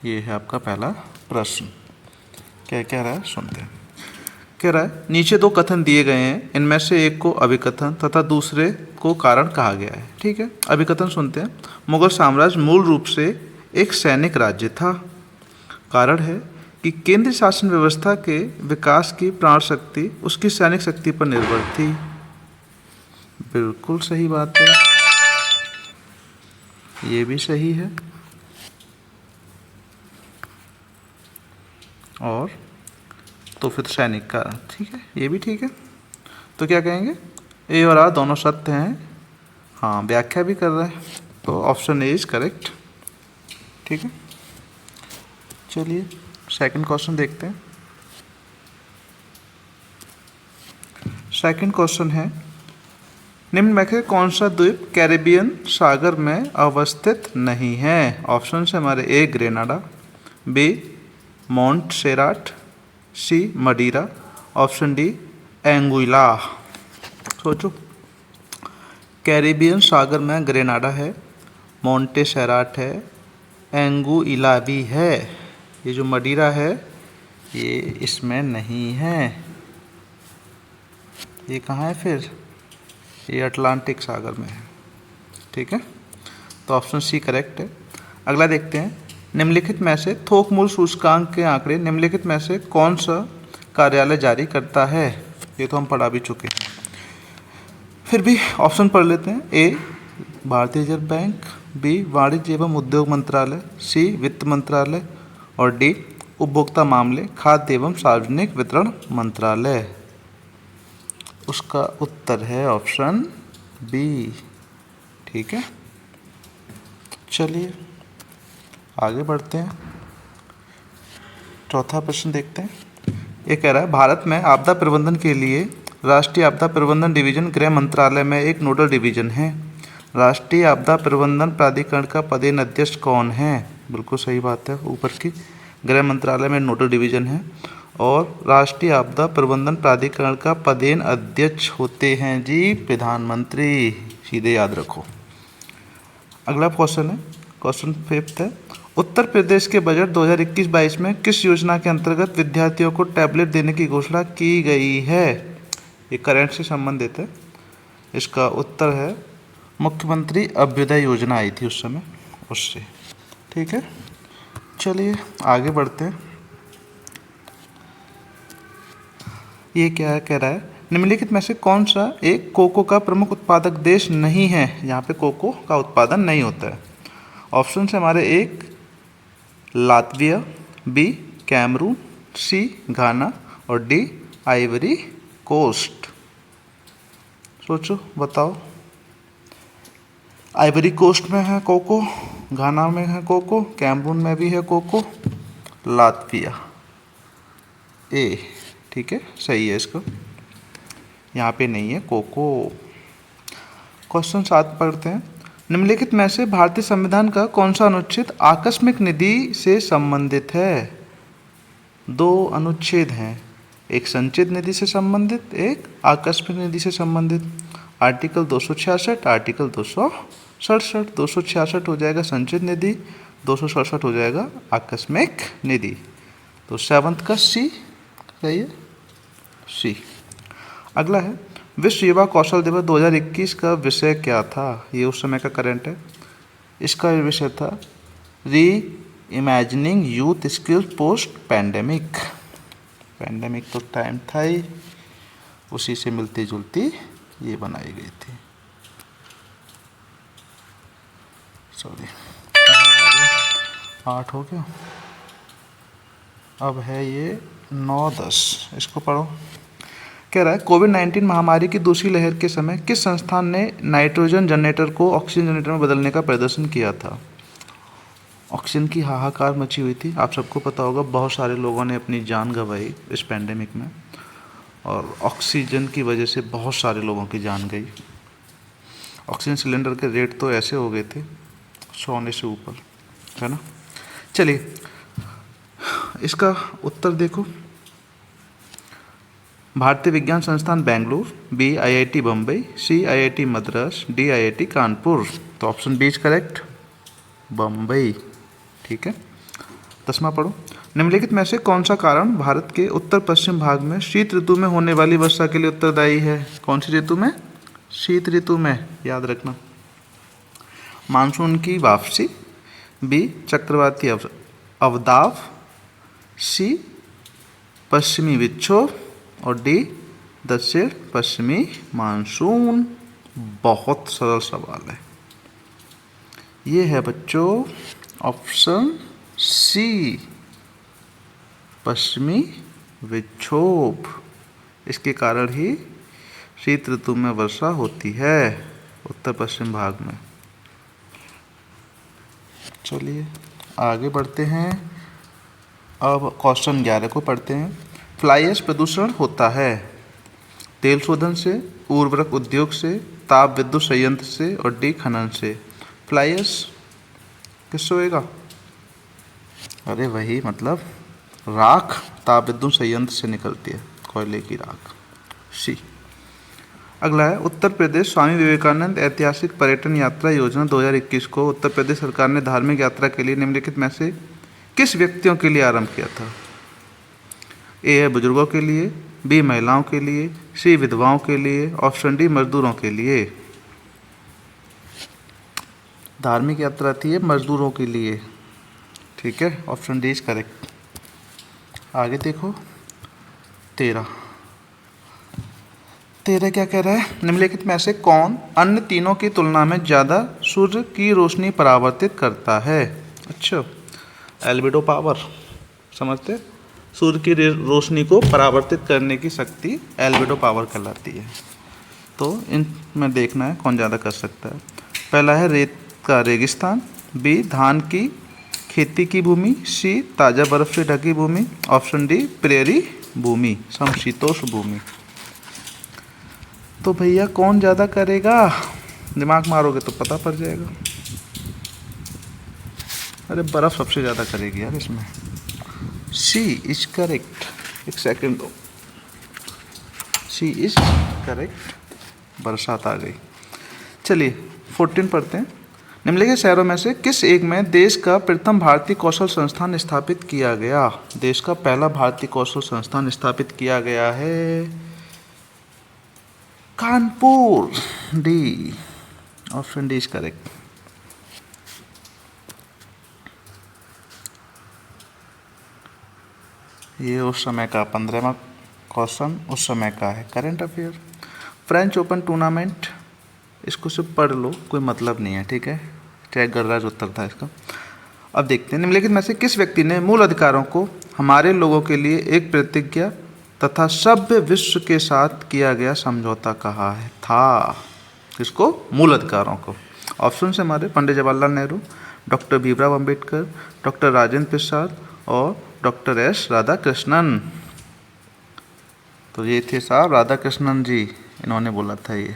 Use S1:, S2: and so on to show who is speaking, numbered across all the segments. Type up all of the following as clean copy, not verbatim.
S1: ये है आपका पहला प्रश्न। क्या कह रहा है सुनते हैं। कह रहा है नीचे दो कथन दिए गए हैं, इनमें से एक को अभिकथन तथा दूसरे को कारण कहा गया है। ठीक है, अभिकथन सुनते हैं। मुगल साम्राज्य मूल रूप से एक सैनिक राज्य था। कारण है कि केंद्रीय शासन व्यवस्था के विकास की प्राण शक्ति उसकी सैनिक शक्ति पर निर्भर थी। बिल्कुल सही बात है, ये भी सही है। और तो फिर सैनिक का, ठीक है, ये भी ठीक है। तो क्या कहेंगे, ए और आर दोनों सत्य हैं। हाँ, व्याख्या भी कर रहे हैं, तो ऑप्शन ए इज करेक्ट। ठीक है, चलिए सेकंड क्वेश्चन देखते हैं। सेकंड क्वेश्चन है, निम्न में से कौन सा द्वीप कैरिबियन सागर में अवस्थित नहीं है। ऑप्शन है हमारे ए ग्रेनाडा, बी मोंटसेराट, सी मडीरा, ऑप्शन डी एंगुइला। सोचो, कैरिबियन सागर में ग्रेनाडा है, मोंटेसेराट है, एंगुइला भी है। ये जो मडीरा है ये इसमें नहीं है। ये कहाँ है फिर, ये अटलांटिक सागर में है। ठीक है, तो ऑप्शन सी करेक्ट है। अगला देखते हैं, निम्नलिखित में से थोक मूल्य सूचकांक के आंकड़े निम्नलिखित में से कौन सा कार्यालय जारी करता है। ये तो हम पढ़ा भी चुके हैं, फिर भी ऑप्शन पढ़ लेते हैं। ए भारतीय रिजर्व बैंक, बी वाणिज्य एवं उद्योग मंत्रालय, सी वित्त मंत्रालय और डी उपभोक्ता मामले खाद्य एवं सार्वजनिक वितरण मंत्रालय। उसका उत्तर है ऑप्शन बी। ठीक है, चलिए आगे बढ़ते हैं। चौथा प्रश्न देखते हैं। ये कह रहा है भारत में आपदा प्रबंधन के लिए राष्ट्रीय आपदा प्रबंधन डिवीजन गृह मंत्रालय में एक नोडल डिवीजन है। राष्ट्रीय आपदा प्रबंधन प्राधिकरण का पदेन अध्यक्ष कौन है। बिल्कुल सही बात है, ऊपर की गृह मंत्रालय में नोडल डिवीजन है और राष्ट्रीय आपदा प्रबंधन प्राधिकरण का पदेन अध्यक्ष होते हैं जी प्रधानमंत्री। सीधे याद रखो। अगला क्वेश्चन है, क्वेश्चन फिफ्थ है, उत्तर प्रदेश के बजट 2021-22 में किस योजना के अंतर्गत विद्यार्थियों को टैबलेट देने की घोषणा की गई है। ये करंट से संबंधित है। इसका उत्तर है मुख्यमंत्री अभ्युदय योजना आई थी उस समय, उससे। ठीक है, चलिए आगे बढ़ते हैं। ये क्या कह रहा है, निम्नलिखित में से कौन सा एक कोको का प्रमुख उत्पादक देश नहीं है। यहाँ पे कोको का उत्पादन नहीं होता है। ऑप्शन है हमारे, एक लातविया, बी कैमरून, सी घाना और डी आइवरी कोस्ट। सोचो बताओ, आइवरी कोस्ट में है कोको, घाना में है कोको, कैमरून में भी है कोको, लातविया ए। ठीक है, सही है इसको, यहाँ पे नहीं है कोको। क्वेश्चन 7 पढ़ते हैं, निम्नलिखित में से भारतीय संविधान का कौन सा अनुच्छेद आकस्मिक निधि से संबंधित है। दो अनुच्छेद हैं, एक संचित निधि से संबंधित, एक आकस्मिक निधि से संबंधित। Article 266, article 267। 266 हो जाएगा संचित निधि, 267 हो जाएगा आकस्मिक निधि। तो 7th का सी सही है, सी। अगला है, विश्व युवा कौशल दिवस 2021 का विषय क्या था। ये उस समय का करंट है। इसका विषय था री imagining youth skills post pandemic. Pandemic तो टाइम था ही, उसी से मिलती जुलती ये बनाई गई थी। सॉरी, 8 हो गया, अब है ये 9-10। इसको पढ़ो। कह रहा है कोविड-19 महामारी की दूसरी लहर के समय किस संस्थान ने नाइट्रोजन जनरेटर को ऑक्सीजन जनरेटर में बदलने का प्रदर्शन किया था। ऑक्सीजन की हाहाकार मची हुई थी, आप सबको पता होगा, बहुत सारे लोगों ने अपनी जान गंवाई इस पैंडेमिक में, और ऑक्सीजन की वजह से बहुत सारे लोगों की जान गई। ऑक्सीजन सिलेंडर के रेट तो ऐसे हो गए थे 100 से ऊपर, है ना। चलिए इसका उत्तर देखो, भारतीय विज्ञान संस्थान Bengaluru, B IIT Bombay, C IIT Madras, D IIT Kanpur. तो option B is correct, Bombay. ठीक है, 10वां पढ़ो। निम्नलिखित में से कौन सा कारण भारत के उत्तर पश्चिम भाग में शीत ऋतु में होने वाली वर्षा के लिए उत्तरदायी है? कौन सी ऋतु में? शीत ऋतु में, याद रखना। मानसून की वापसी, बी चक्रवाती अवदाव, सी पश्चिमी विक्षोभ और डी दक्षिण पश्चिमी मानसून। बहुत सरल सवाल है ये, है बच्चों ऑप्शन सी पश्चिमी विक्षोभ। इसके कारण ही शीत ऋतु में वर्षा होती है उत्तर पश्चिम भाग में। चलिए आगे बढ़ते हैं। अब क्वेश्चन 11 को पढ़ते हैं। फ्लाई ऐश प्रदूषण होता है तेल शोधन से, उर्वरक उद्योग से, ताप विद्युत संयंत्र से और डी खनन से। फ्लाई ऐश किससे होएगा? अरे वही, मतलब राख ताप विद्युत संयंत्र से निकलती है, कोयले की राख। सी। अगला है, उत्तर प्रदेश स्वामी विवेकानंद ऐतिहासिक पर्यटन यात्रा योजना 2021 को उत्तर प्रदेश सरकार ने धार्मिक यात्रा के लिए निम्नलिखित में से किस व्यक्तियों के लिए आरंभ किया था? ए है बुजुर्गों के लिए, बी महिलाओं के लिए, सी विधवाओं के लिए, ऑप्शन डी मजदूरों के लिए। धार्मिक यात्रा थी मजदूरों के लिए, ठीक है, ऑप्शन डी इज करेक्ट। आगे देखो 13 क्या कह रहा है? निम्नलिखित में से कौन अन्य तीनों की तुलना में ज़्यादा सूर्य की रोशनी परावर्तित करता है? अच्छा, एल्बिडो पावर, समझते? सूर्य की रोशनी को परावर्तित करने की शक्ति एल्बिडो पावर कहलाती है। तो इनमें देखना है कौन ज़्यादा कर सकता है। पहला है रेत का रेगिस्तान, बी धान की खेती की भूमि, सी ताज़ा बर्फ से ढकी भूमि, ऑप्शन डी प्रेरी भूमि, समशीतोष्ण भूमि। तो भैया कौन ज़्यादा करेगा? दिमाग मारोगे तो पता पड़ जाएगा। अरे बर्फ़ सबसे ज़्यादा करेगी यार इसमें। सी इज करेक्ट। एक सेकंड दो, सी इज करेक्ट। बरसात आ गई। चलिए 14 पढ़ते हैं। निम्नलिखित शहरों में से किस एक में देश का प्रथम भारतीय कौशल संस्थान स्थापित किया गया? देश का पहला भारतीय कौशल संस्थान स्थापित किया गया है Kanpur. D, option D is correct. ये उस समय का 15वां क्वेश्चन उस समय का है, current affair. French open tournament, इसको सिर्फ पढ़ लो, कोई मतलब नहीं है, ठीक है, चेक गणराज्य उत्तर था इसका। अब देखते हैं निम्नलिखित में से किस व्यक्ति ने मूल अधिकारों को हमारे लोगों के लिए एक प्रतिज्ञा तथा सभ्य विश्व के साथ किया गया समझौता कहा है था? किसको? मूल अधिकारों को। ऑप्शन से हमारे पंडित जवाहरलाल नेहरू, डॉक्टर भीमराव अंबेडकर, डॉक्टर राजेंद्र प्रसाद और डॉक्टर एस राधाकृष्णन। तो ये थे साहब राधाकृष्णन जी, इन्होंने बोला था ये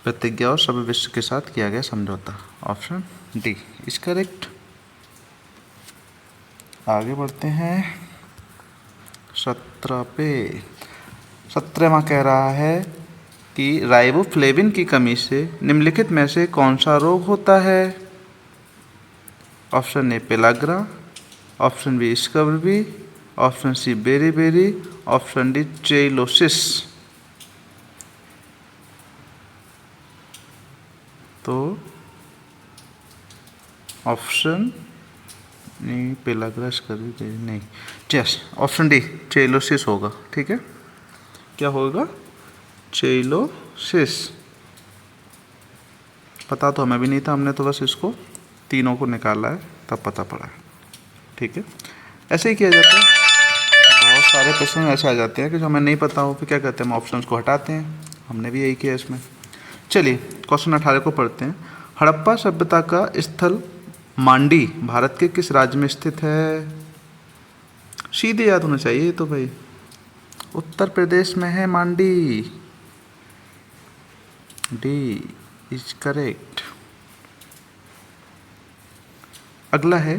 S1: प्रतिज्ञा और सभ्य विश्व के साथ किया गया समझौता। Option D is correct. आगे बढ़ते हैं 17 पे। 17वां कह रहा है कि राइबोफ्लेविन की कमी से निम्नलिखित में से कौन सा रोग होता है? Option A pellagra, option B scurvy, option C beriberi, option D cheilosis. तो ऑप्शन नहीं, पेलाग्रा स्कर्वी नहीं, चेस, ऑप्शन डी चेलोसिस होगा, ठीक है। क्या होगा? चेलोसिस। पता तो हमें भी नहीं था, हमने तो बस इसको तीनों को निकाला है तब पता पड़ा है, ठीक है। ऐसे ही किया जाता है, बहुत सारे प्रश्न ऐसे आ जाते हैं कि जो हमें नहीं पता हो फिर क्या करते हैं, हम ऑप्शंस को हटाते हैं। हमने भी यही किया इसमें। चलिए क्वेश्चन 18 को पढ़ते हैं। हड़प्पा सभ्यता का स्थल मांडी भारत के किस राज्य में स्थित है? सीधे याद होना चाहिए तो भाई, उत्तर प्रदेश में है मांडी। D is correct. अगला है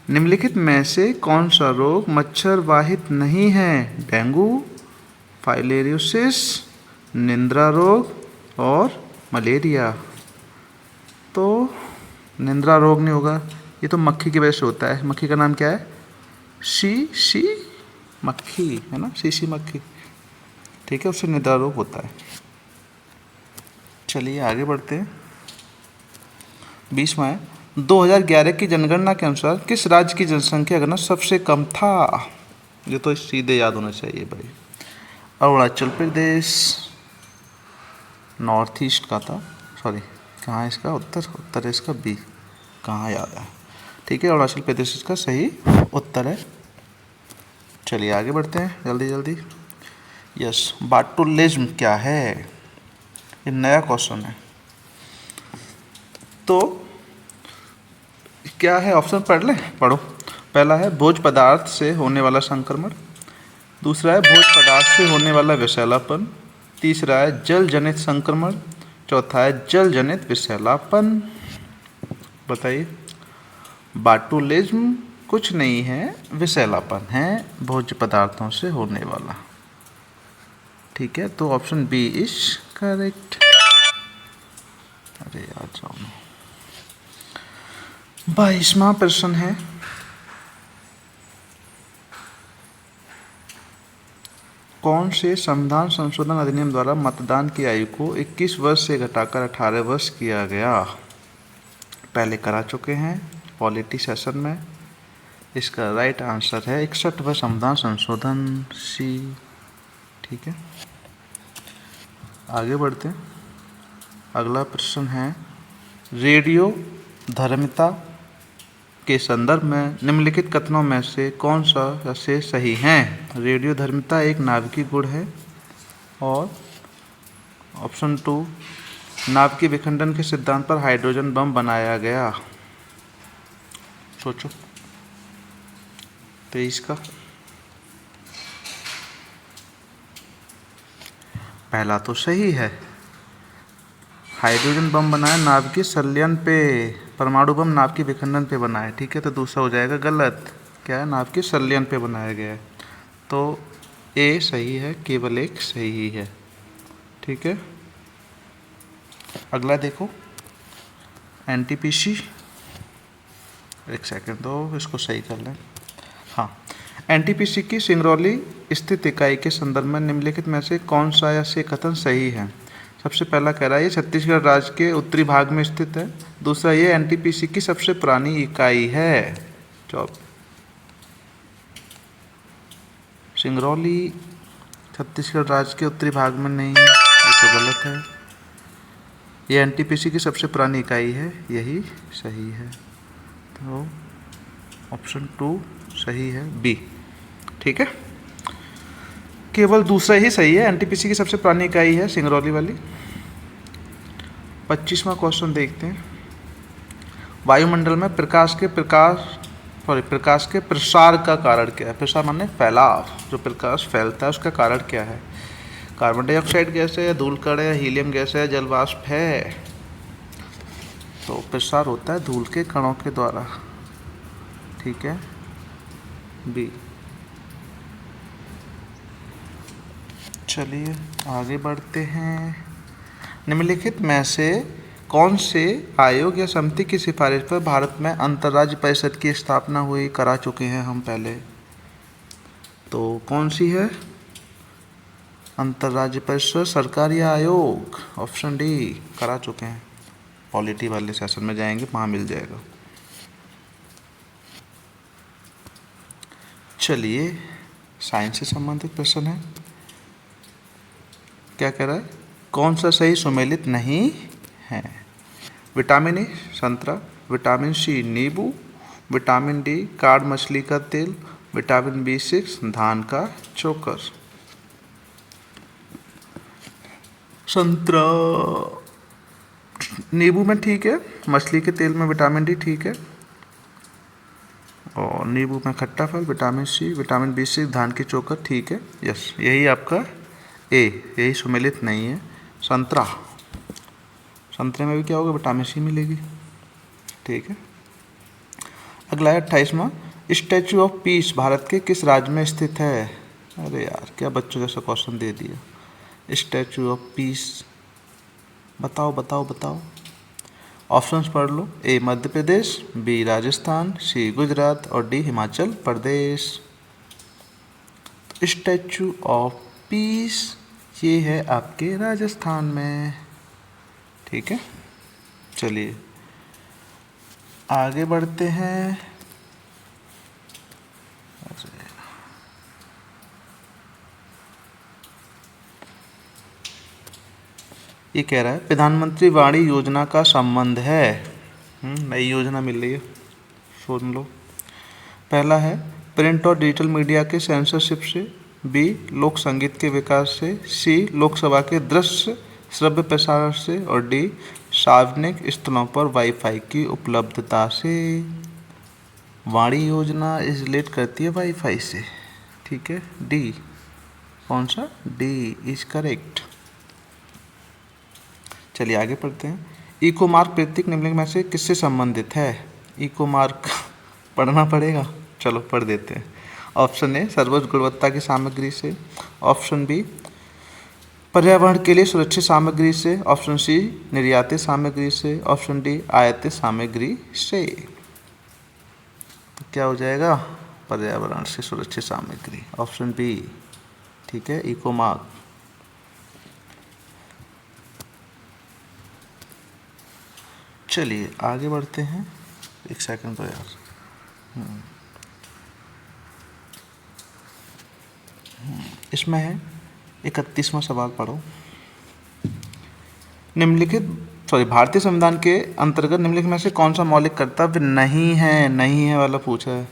S1: निम्नलिखित में से कौन सा रोग मच्छर वाहित नहीं है? डेंगू, फाइलेरियोसिस, निंद्रा रोग और मलेरिया। तो निंद्रा रोग नहीं होगा, ये तो मक्खी की वजह से होता है। मक्खी का नाम क्या है? शी मक्खी है ना, शीशी मक्खी, ठीक है, उससे निद्रा रोग होता है। चलिए आगे बढ़ते हैं। 20वां है, 2011 की जनगणना के अनुसार किस राज्य की जनसंख्या घनत्व सबसे कम था? ये तो सीधे याद होना चाहिए भाई। अरुणाचल प्रदेश, नॉर्थ ईस्ट का था, सॉरी कहाँ है इसका उत्तर है इसका बी, कहाँ याद है, ठीक है, अरुणाचल प्रदेश इसका सही उत्तर है। चलिए आगे बढ़ते हैं जल्दी जल्दी। यस, बाटुलिज्म क्या है? ये नया क्वेश्चन है। तो क्या है ऑप्शन पढ़ लें, पढ़ो। पहला है भोज्य पदार्थ से होने वाला संक्रमण, दूसरा है भोज्य पदार्थ से होने वाला विषैलापन, तीसरा है जल जनित संक्रमण, चौथा है जल जनित विषैलापन। बताइए। बाटुलिज्म कुछ नहीं है, विषैलापन है भोज्य पदार्थों से होने वाला, ठीक है, तो ऑप्शन बी इज करेक्ट। अरे यार जाओ। 22वां प्रश्न है, कौन से संविधान संशोधन अधिनियम द्वारा मतदान की आयु को 21 वर्ष से घटाकर 18 वर्ष किया गया? पहले करा चुके हैं पॉलिटी सेशन में। इसका राइट आंसर है 61वां संविधान संशोधन, सी, ठीक है। आगे बढ़ते हैं। अगला प्रश्न है, रेडियो धर्मिता के संदर्भ में निम्नलिखित कथनों में से कौन सा से सही हैं? रेडियो धर्मिता एक नाभिकीय गुण है, और ऑप्शन 2 नाभिकीय विखंडन के सिद्धांत पर हाइड्रोजन बम बनाया गया। सोचो। 23 का पहला तो सही है, हाइड्रोजन बम बनाया नाभिकीय संलयन पे, परमाणु बम नाभिकीय विखंडन पे बना है, ठीक है, तो दूसरा हो जाएगा गलत। क्या है? नाभिकीय संलयन पे बनाया गया है, तो ए सही है, केवल एक सही है, ठीक है। अगला देखो, एनटीपीसी, एक सेकंड दो, इसको सही कर लें। हाँ, एनटीपीसी की सिंगरौली स्थित इकाई के संदर्भ में निम्नलिखित में से कौन सा या से कथन सही है? सबसे पहला कह रहा है ये छत्तीसगढ़ राज्य के उत्तरी भाग में स्थित है। दूसरा, ये एनटीपीसी की सबसे पुरानी इकाई है। सिंगरौली छत्तीसगढ़ राज्य के उत्तरी भाग में नहीं, ये तो गलत है। ये एनटीपीसी की सबसे पुरानी इकाई है, यही सही है, तो ऑप्शन 2 सही है, बी, ठीक है। केवल दूसरा ही सही है, एनटीपीसी की सबसे पुरानी इकाई है सिंगरौली वाली। 25वां क्वेश्चन देखते हैं। वायुमंडल में प्रकाश के प्रसार का कारण क्या है? प्रसार माने फैलाव, जो प्रकाश फैलता है उसका कारण क्या है? कार्बन डाइऑक्साइड गैस है, या धूलकण है, या हीलियम गैस है, या जल वाष्प है? तो प्रसार होता है धूल के कणों के द्वारा, ठीक है, बी। चलिए आगे बढ़ते हैं। निम्नलिखित में से कौन से आयोग या समिति की सिफारिश पर भारत में अंतर्राज्य परिषद की स्थापना हुई? करा चुके हैं हम पहले, तो कौन सी है? अंतर्राज्य परिषद सरकारी आयोग, ऑप्शन डी, करा चुके हैं, पॉलिटी वाले सेशन में जाएंगे वहाँ मिल जाएगा। चलिए साइंस से संबंधित प्रश्न है। क्या कह रहा है? कौन सा सही सुमेलित नहीं है? विटामिन ए संतरा, विटामिन सी नींबू, विटामिन डी काड़ मछली का तेल, विटामिन B6 धान का चोकर। संतरा नींबू में ठीक है, मछली के तेल में विटामिन डी ठीक है, और नींबू में खट्टा फल, विटामिन सी, विटामिन B6 धान की चोकर, ठीक है, यस, यही आपका ए, यही सुमेलित नहीं है। संतरा, संतरे में भी क्या होगा? विटामिन सी मिलेगी, ठीक है। अगला है 28वां, स्टैचू ऑफ पीस भारत के किस राज्य में स्थित है? अरे यार क्या बच्चों जैसा क्वेश्चन दे दिया। स्टैचू ऑफ पीस बताओ बताओ बताओ। ऑप्शंस पढ़ लो। ए मध्य प्रदेश, बी राजस्थान, सी गुजरात और D Himachal Pradesh. Statue of peace ये है आपके राजस्थान में। ठीक है, चलिए आगे बढ़ते हैं। ये कह रहा है प्रधानमंत्री वाणी योजना का संबंध है। नई योजना मिल रही है, सुन लो। पहला है प्रिंट और डिजिटल मीडिया के सेंसरशिप से, बी लोक संगीत के विकास से, सी लोकसभा के दृश्य श्रव्य प्रसारण से और डी सार्वजनिक स्थलों पर वाईफाई की उपलब्धता से। वाणी योजना इज रिलेट करती है वाईफाई से। ठीक है, डी कौन सा, डी इज करेक्ट। चलिए आगे पढ़ते हैं। इको मार्क प्रतीक निम्नलिखित में से किससे संबंधित है? इको मार्क पढ़ना पड़ेगा, चलो पढ़ देते हैं। ऑप्शन ए सर्वोच्च गुणवत्ता की सामग्री से, ऑप्शन बी पर्यावरण के लिए सुरक्षित सामग्री से, ऑप्शन सी निर्यातित सामग्री से, ऑप्शन डी आयातित सामग्री से। तो क्या हो जाएगा? पर्यावरण से सुरक्षित सामग्री, ऑप्शन बी। ठीक है, इको मार्क। चलिए आगे बढ़ते हैं। एक सेकंड तो यार। इसमें है 31वां सवाल पढ़ो। भारतीय संविधान के अंतर्गत निम्नलिखित में से कौन सा मौलिक कर्तव्य नहीं है वाला पूछा है।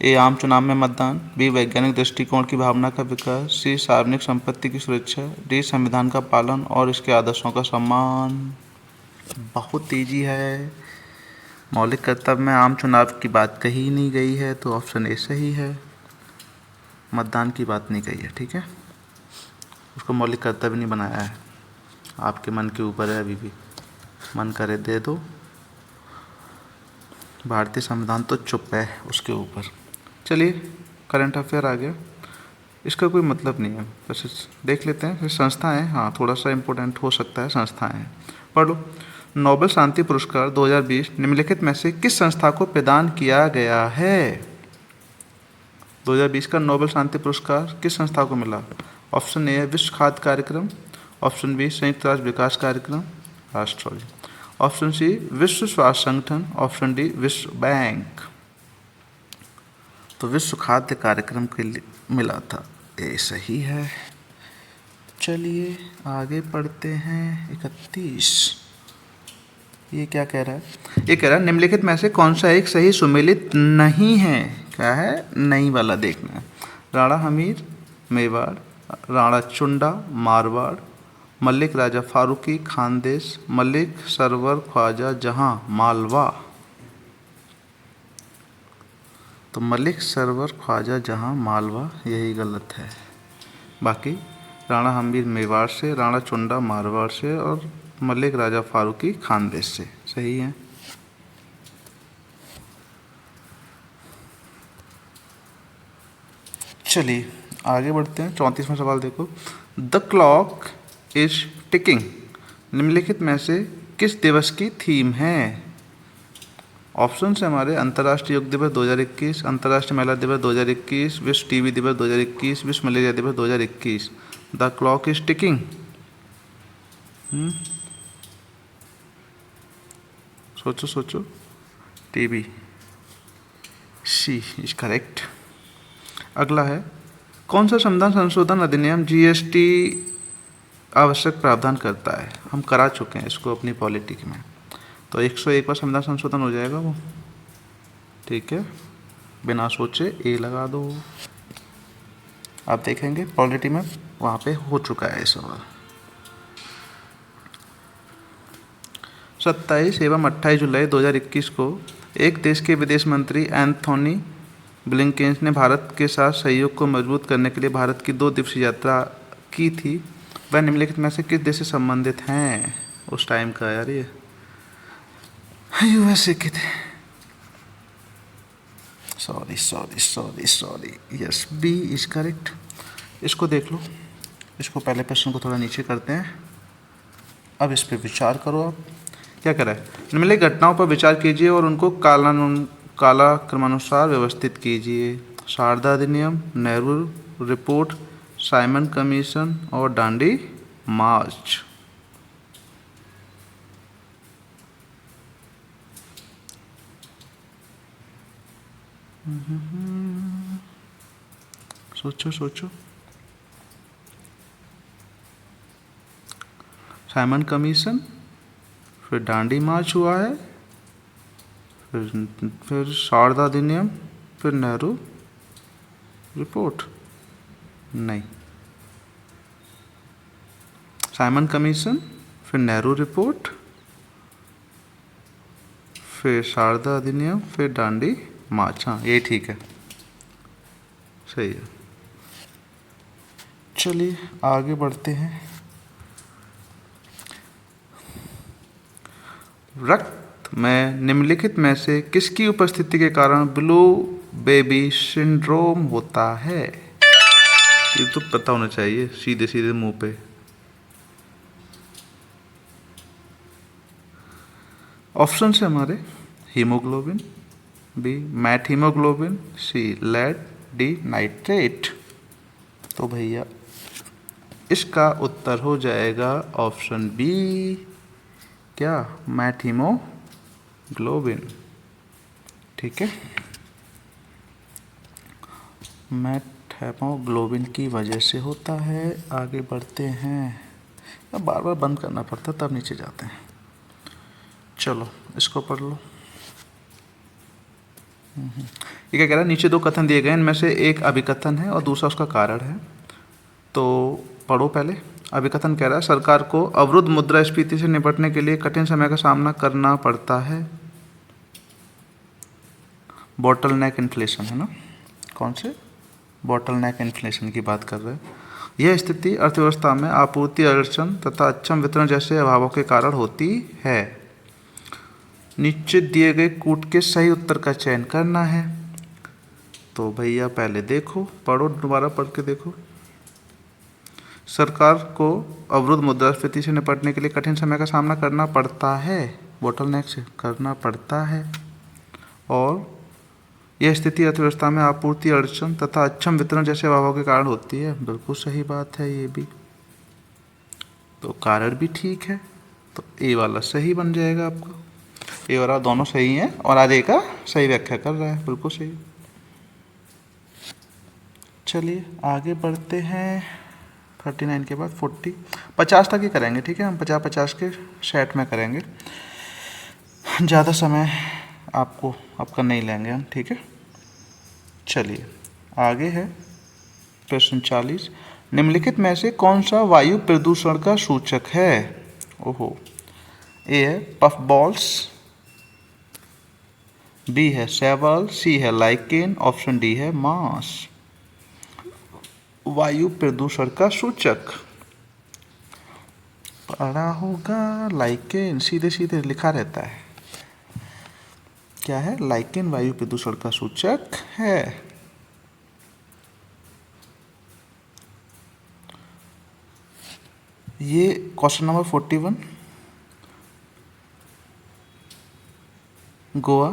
S1: ए आम चुनाव में मतदान, बी वैज्ञानिक दृष्टिकोण की भावना का विकास, सी सार्वजनिक संपत्ति की सुरक्षा, डी संविधान का पालन और इसके आदर्शों का सम्मान। बहुत तेजी है। मौलिक कर्तव्य में आम चुनाव की बात कही नहीं गई है, तो ऑप्शन ए सही है। मतदान की बात नहीं कही है। ठीक है, उसको मौलिक कर्तव्य नहीं बनाया है। आपके मन के ऊपर है, अभी भी मन करे दे दो। भारतीय संविधान तो चुप है उसके ऊपर। चलिए करंट अफेयर आ गया, इसका कोई मतलब नहीं है, बस देख लेते हैं। फिर संस्थाएं, हाँ थोड़ा सा इम्पोर्टेंट हो सकता है। संस्थाएं पढ़ लो। नोबेल शांति पुरस्कार 2020 निम्नलिखित में से किस संस्था को प्रदान किया गया है? 2020 का नोबेल शांति पुरस्कार किस संस्था को मिला? ऑप्शन ए है विश्व खाद्य कार्यक्रम, ऑप्शन बी संयुक्त राष्ट्र विकास कार्यक्रम राष्ट्र, ऑप्शन सी विश्व स्वास्थ्य संगठन, ऑप्शन डी विश्व बैंक। तो विश्व खाद्य कार्यक्रम के लिए मिला था, ये सही है। चलिए आगे पढ़ते हैं। 31 ये क्या कह रहा है? ये कह रहा है निम्नलिखित में से कौन सा एक सही सुमेलित नहीं है? क्या है? नहीं वाला देखना है। राणा हमीर मेवाड़, राणा चुंडा मारवाड़, मलिक राजा फारूकी खानदेश, मलिक सरवर ख्वाजा जहां मालवा। तो मलिक सरवर ख्वाजा जहां मालवा यही गलत है। बाकी राणा हमीर मेवाड़ से, राणा चुंडा मारवाड़ से और मलिक राजा फारूकी खानदेश से सही है। चलिए आगे बढ़ते हैं। 34वां सवाल देखो। द क्लॉक इज टिकिंग निम्नलिखित में से किस दिवस की थीम है? ऑप्शन है हमारे अंतर्राष्ट्रीय योग दिवस 2021, अंतर्राष्ट्रीय महिला दिवस 2021, विश्व टीबी दिवस 2021, विश्व मलेरिया दिवस 2021। The clock is ticking. सोचो सोचो। TB, C is correct. अगला है कौन सा संविधान संशोधन अधिनियम जीएसटी आवश्यक प्रावधान करता है? हम करा चुके हैं इसको अपनी पॉलिटिक में, तो 101 पर संविधान संशोधन हो जाएगा वो। ठीक है, बिना सोचे ए लगा दो। आप देखेंगे पॉलिटी में वहाँ पे हो चुका है सवाल। 27 एवं 28 जुलाई 2021 को एक देश के विदेश मंत्री एंथोनी ब्लिंकेन ने भारत के साथ सहयोग को मजबूत करने के लिए भारत की 2 दिवसीय यात्रा की थी। वह निम्नलिखित में से किस देश से संबंधित हैं? उस टाइम का यार ये यूएसए के थे। Sorry. Yes, B is correct. इसको देख लो। इसको पहले प्रश्न को थोड़ा नीचे करते हैं। अब इस पर विचार करो आप क्या करा है, निम्नलिखित घटनाओं पर विचार कीजिए और उनको कालक्रमानुसार व्यवस्थित कीजिए। शारदा अधिनियम, नेहरू रिपोर्ट, साइमन कमीशन और डांडी मार्च। सोचो सोचो। साइमन कमीशन, फिर डांडी मार्च हुआ है, फिर शारदा अधिनियम, फिर नेहरू रिपोर्ट। नहीं, साइमन कमीशन, फिर नेहरू रिपोर्ट, फिर शारदा अधिनियम, फिर डांडी मार्च। हाँ, ये ठीक है, सही है। चलिए आगे बढ़ते हैं। रक्त में निम्नलिखित में से किसकी उपस्थिति के कारण ब्लू बेबी सिंड्रोम होता है? ये तो पता होना चाहिए सीधे सीधे मुंह पे। ऑप्शन है हमारे, हीमोग्लोबिन, बी मैट हीमोग्लोबिन, सी लेड, डी नाइट्रेट। तो भैया इसका उत्तर हो जाएगा ऑप्शन बी, क्या, मैट हीमोग्लोबिन। ठीक है, मैट हीमोग्लोबिन की वजह से होता है। आगे बढ़ते हैं, अब बार बार बंद करना पड़ता तब नीचे जाते हैं। चलो इसको पढ़ लो। ये क्या कह रहा है, नीचे दो कथन दिए गए, इनमें से एक अभिकथन है और दूसरा उसका कारण है। तो पढ़ो पहले। अभिकथन कह रहा है सरकार को अवरुद्ध मुद्रास्फीति से निपटने के लिए कठिन समय का सामना करना पड़ता है। बॉटल नेक इन्फ्लेशन है ना, कौन से, बॉटल नेक इन्फ्लेशन की बात कर रहे हैं। यह स्थिति अर्थव्यवस्था में आपूर्ति अड़चन तथा अक्षम वितरण जैसे अभावों के कारण होती है। नीचे दिए गए कूट के सही उत्तर का चयन करना है। तो भैया पहले देखो, पढ़ो, दोबारा पढ़ के देखो। सरकार को अवरुद्ध मुद्रास्फीति से निपटने के लिए कठिन समय का सामना करना पड़ता है, बोटलनेक से करना पड़ता है। और यह स्थिति अर्थव्यवस्था में आपूर्ति अड़चन तथा अक्षम वितरण जैसे अभावों के कारण होती है। बिल्कुल सही बात है ये भी। तो कारण भी ठीक है, तो ए वाला सही बन जाएगा आपका। ए वाला दोनों सही हैं और आज ए का सही व्याख्या कर रहा है, बिल्कुल सही। चलिए आगे बढ़ते हैं। 39 के बाद 40, 50 तक ही करेंगे, ठीक है। हम 50-50 के सेट में करेंगे, ज़्यादा समय आपका नहीं लेंगे हम, ठीक है। चलिए आगे है प्रश्न 40। निम्नलिखित में से कौन सा वायु प्रदूषण का सूचक है? ओहो, ए है पफ बॉल्स, बी है सेवल, सी है लाइकेन, ऑप्शन डी है मास। वायु प्रदूषण का सूचक पढ़ा होगा, लाइकेन, सीधे सीधे लिखा रहता है। क्या है? लाइकेन वायु प्रदूषण का सूचक है। ये क्वेश्चन नंबर 41, गोवा,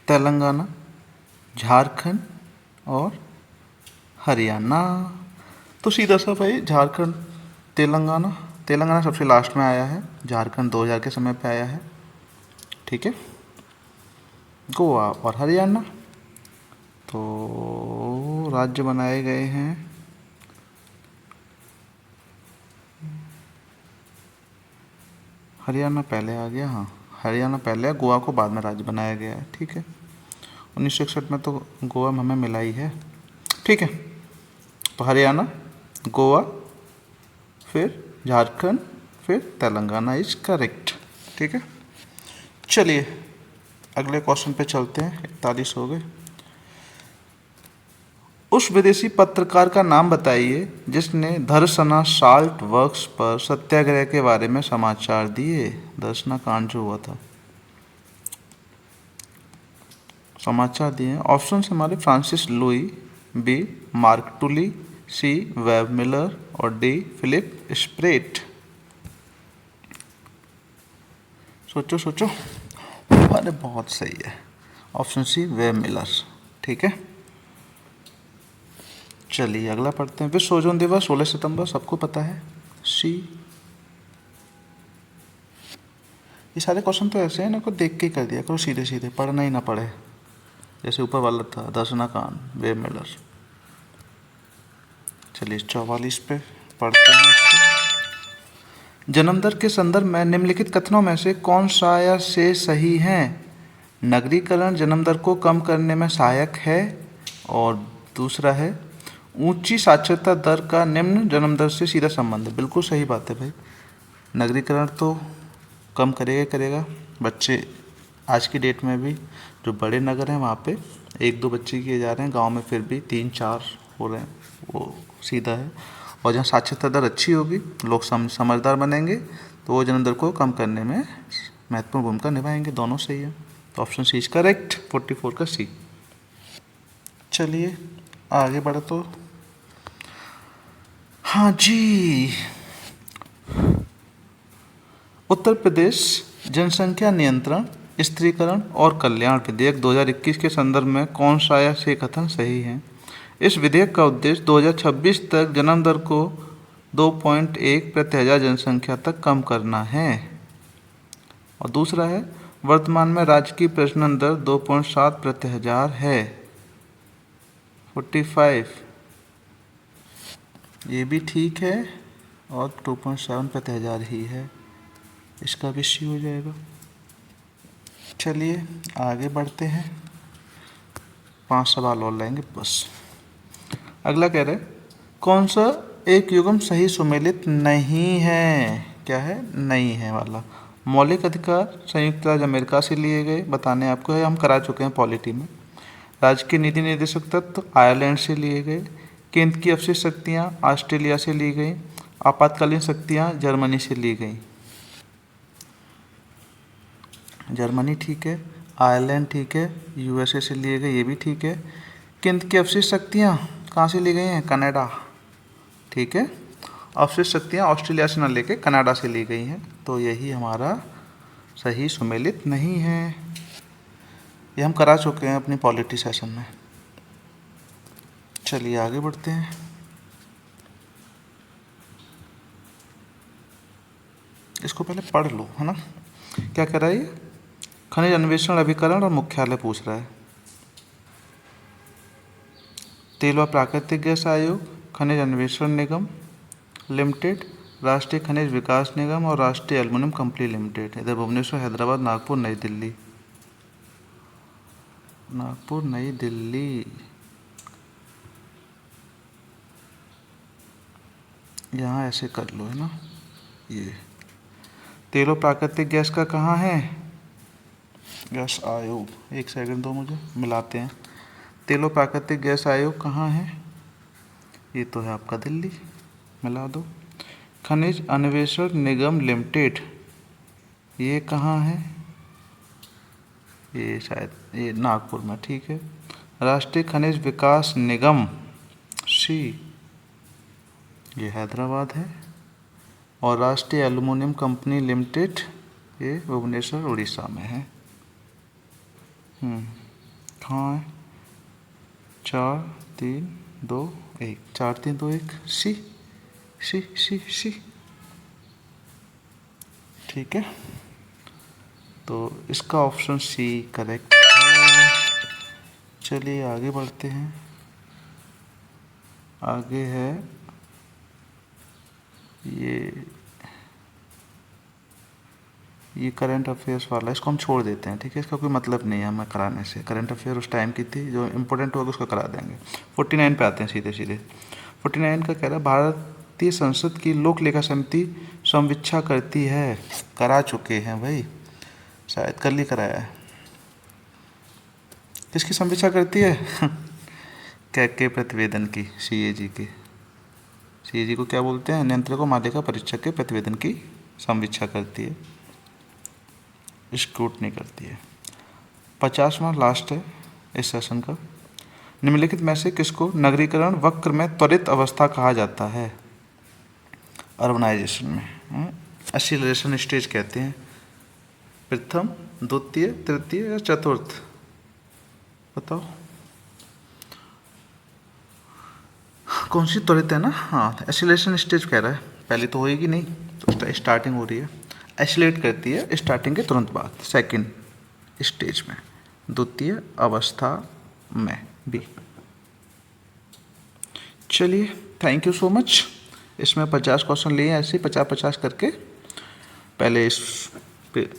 S1: तेलंगाना, झारखंड और हरियाणा। तो सीधा सा भाई झारखंड, तेलंगाना सबसे लास्ट में आया है, झारखंड 2000 के समय पे आया है, ठीक है। गोवा और हरियाणा तो राज्य बनाए गए हैं। हरियाणा पहले आ गया, हाँ हरियाणा पहले है, गोवा को बाद में राज्य बनाया गया है, ठीक है। 1961 में तो गोवा में हमें मिला ही है, ठीक है। तो हरियाणा, गोवा, फिर झारखंड, फिर तेलंगाना इज करेक्ट, ठीक है। चलिए अगले क्वेश्चन पे चलते हैं। 41 हो गए। उस विदेशी पत्रकार का नाम बताइए जिसने धरसना साल्ट वर्क्स पर सत्याग्रह के बारे में समाचार दिए। धरसना कांड जो हुआ था, समाचार दिए। ऑप्शन हमारे Francis Louis, B Mark Tully, C Webb Miller और डी फिलिप स्प्रेट। सोचो सोचो। अरे बहुत सही है, ऑप्शन सी वेब मिलर। ठीक है, चलिए अगला पढ़ते हैं। विश्व ओजोन दिवस 16 सितंबर, सबको पता है, सी। ये सारे क्वेश्चन तो ऐसे हैं ना, को देख के ही कर दिया करो, सीधे सीधे, पढ़ना ही ना पड़े। जैसे ऊपर वाला था दर्शना कान, वेब मिलर। चलिए 44 पे पढ़ते हैं इसको। जन्म दर के संदर्भ में निम्नलिखित कथनों में से कौन सा या से सही है? नगरीकरण जन्म दर को कम करने में सहायक है, और दूसरा है ऊंची साक्षरता दर का निम्न जन्म दर से सीधा संबंध है। बिल्कुल सही बात है भाई, नगरीकरण तो कम करेगा ही करेगा। बच्चे आज की डेट में भी जो बड़े नगर हैं वहाँ पे 1-2 बच्चे किए जा रहे हैं, गांव में फिर भी 3-4 हो रहे हैं, वो सीधा है। और जहाँ साक्षरता दर अच्छी होगी, लोग समझदार बनेंगे, तो वो जन्म दर को कम करने में महत्वपूर्ण भूमिका निभाएंगे। दोनों सही है, तो ऑप्शन सी इज करेक्ट, 44 का सी। चलिए आगे बढ़े तो, हाँ जी, उत्तर प्रदेश जनसंख्या नियंत्रण, स्त्रीकरण और कल्याण विधेयक 2021 के संदर्भ में कौन सा या से कथन सही है? इस विधेयक का उद्देश्य 2026 तक जन्म दर को 2.1 प्रति हजार जनसंख्या तक कम करना है। और दूसरा है वर्तमान में राज्य की प्रजनन दर 2.7 प्रति हजार है। 45 ये भी ठीक है, और 2.7 प्रति हजार ही है, इसका भी सी हो जाएगा। चलिए आगे बढ़ते हैं, 5 सवाल और लेंगे बस। अगला कह रहे कौन सा एक युग्म सही सुमेलित नहीं है? क्या है? नहीं है वाला। मौलिक अधिकार संयुक्त राज्य अमेरिका से लिए गए, बताने आपको है, हम करा चुके हैं पॉलिटी में। राज्य के नीति निर्देशक तत्व आयरलैंड से लिए गए। केंद्र की अवशिष्ट शक्तियाँ ऑस्ट्रेलिया से ली गई। आपातकालीन शक्तियाँ जर्मनी से ली गई। जर्मनी ठीक है, आयरलैंड ठीक है, यूएसए से लिए गए, ये भी ठीक है। केंद्र की अवशिष्ट शक्तियाँ कहाँ से ली गई हैं? कनाडा। ठीक है, अवशिष्ट शक्तियाँ ऑस्ट्रेलिया से न लेके कनाडा से ली गई हैं, तो यही हमारा सही सुमेलित नहीं है। ये हम करा चुके हैं अपनी पॉलिटी सेशन में। चलिए आगे बढ़ते हैं। इसको पहले पढ़ लो, है ना। क्या कह रहा है ये? खनिज अन्वेषण अभिकरण और मुख्यालय पूछ रहा है। तेल व प्राकृतिक गैस आयोग, खनिज अन्वेषण निगम लिमिटेड, राष्ट्रीय खनिज विकास निगम और राष्ट्रीय एल्युमिनियम कंपनी लिमिटेड। इधर भुवनेश्वर, हैदराबाद, नागपुर, नई दिल्ली। नागपुर, नई दिल्ली, यहाँ ऐसे कर लो, है ना। ये तेल और प्राकृतिक गैस का कहाँ है? गैस आयोग, एक सेकंड दो मुझे, मिलाते हैं। तेल और प्राकृतिक गैस आयोग कहाँ है? ये तो है आपका दिल्ली, मिला दो। खनिज अन्वेषण निगम लिमिटेड, ये कहाँ है? ये शायद ये नागपुर में, ठीक है। राष्ट्रीय खनिज विकास निगम सी, ये हैदराबाद है। और राष्ट्रीय एल्युमिनियम कंपनी लिमिटेड, ये भुवनेश्वर उड़ीसा में है। कहाँ है? 4 3 2 1, 4 3 2 1, सी सी सी सी। ठीक है, तो इसका ऑप्शन सी करेक्ट है। चलिए आगे बढ़ते हैं। आगे है ये करंट अफेयर्स वाला, इसको हम छोड़ देते हैं, ठीक है। इसका कोई मतलब नहीं है हमें कराने से। करंट अफेयर उस टाइम की थी, जो इम्पोर्टेंट होगा उसको करा देंगे। 49 पे आते हैं सीधे सीधे। 49 का कह रहा है भारतीय संसद की लोक लेखा समिति संवीक्षा करती है। करा चुके हैं भाई, शायद कल ही कराया है। किसकी संवीक्षा करती है? के प्रतिवेदन की, सीएजी की। सीएजी को क्या बोलते हैं? नियंत्रक व मालिका परीक्षक के प्रतिवेदन की संवीक्षा करती है, स्क्रूटनी करती है। 50वां लास्ट है इस सेशन का। निम्नलिखित में से किसको नगरीकरण वक्र में त्वरित अवस्था कहा जाता है? अर्बनाइजेशन में एक्सीलरेशन स्टेज कहते हैं। प्रथम, द्वितीय, तृतीय या चतुर्थ, बताओ कौन सी त्वरित है ना। हाँ, एसिलेशन स्टेज कह रहा है, पहले तो होएगी नहीं, तो स्टार्टिंग हो रही है, एसिलेट करती है स्टार्टिंग के तुरंत बाद, सेकंड स्टेज में, द्वितीय अवस्था में भी। चलिए, थैंक यू सो मच। इसमें 50 क्वेश्चन लिए ऐसे 50-50 करके, पहले इस पे